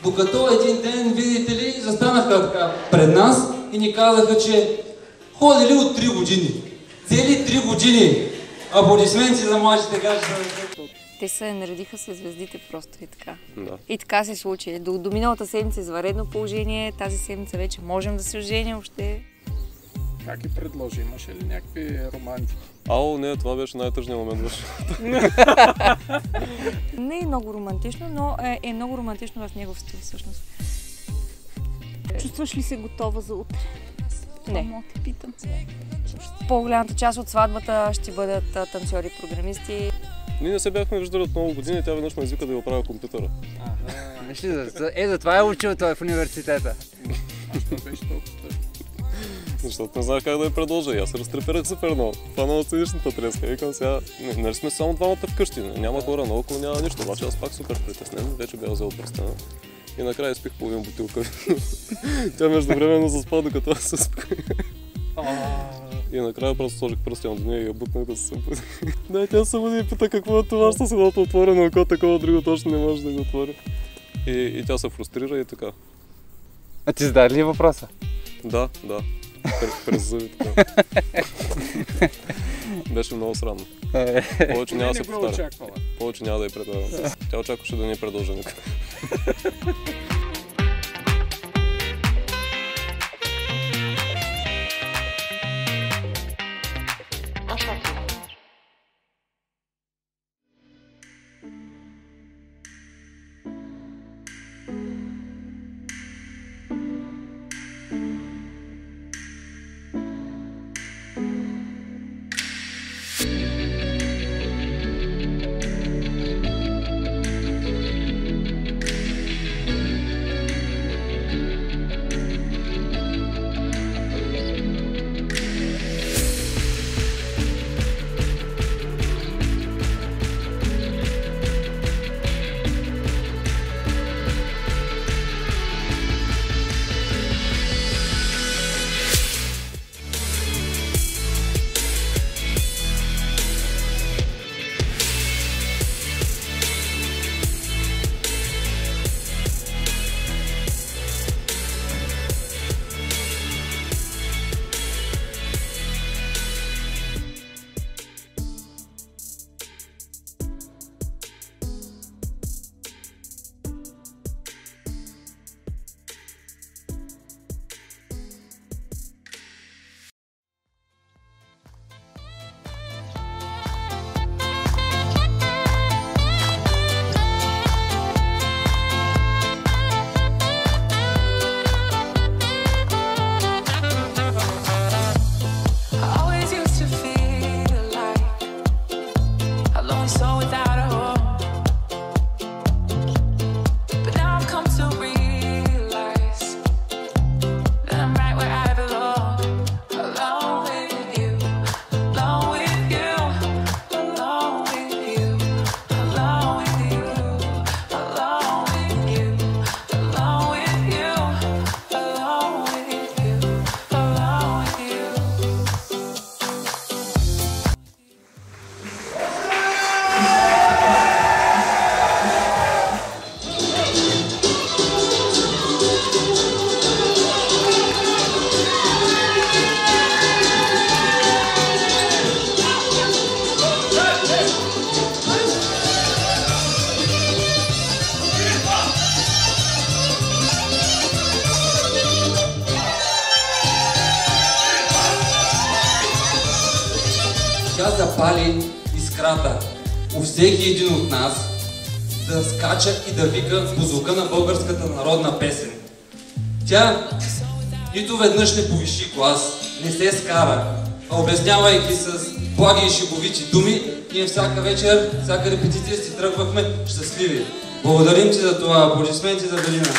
Докато един ден, видите ли, застанаха така пред нас и ни казаха, че ходили от 3 години. Цели 3 години! Аплодисменти за младите граждани. Те се наредиха с звездите просто и така. Да. И така се случи. До миналата седмица извънредно положение, тази седмица вече можем да се оженим въобще. Как ги предложи? Имаше ли някакви романтики? Не, това беше най-тъжният момент. Не е много романтично, но е много романтично в негов стил всъщност. Чувстваш ли се готова за утре? Не. Мога да те питам. По-голямата част от сватбата ще бъдат танцори-програмисти. Ние не се бяхме виждали от много години, тя веднъж ме извика да я оправя компютъра. Затова е учил той в университета. А що беше толкова тъжно? Защото не знаех как да я продължа и аз се разтреперах супер много. Фанала циничната треска. Викам сега, нали сме само двамата вкъщи, няма хора наоколо, няма нищо, обаче аз пак супер притеснен, вече бях взел пръстена. И накрая изпих половин бутилка. Тя междувременно заспа, докато аз се спи. И накрая просто сложих пръстен до нея и я бутнах да се събуди. Да, тя се буди и пита какво е това, с едното отворено око, такова друго точно не може да го отвори. И тя се фрустрира и така. А ти зададе ли въпроса? Да. През зъбите. Беше много срамно. Повече няма да се повтаря. Повече няма да я предлагам. Тя очакваше да ни предложи никога. Тя запали искрата у всеки един от нас да скача и да вика по звука на българската народна песен. Тя нито веднъж не повиши глас, не се скара, а обяснявайки с благи и шеговити думи, ние всяка вечер, всяка репетиция си тръгвахме щастливи. Благодарим ти за това. Аплодисменти за Велина.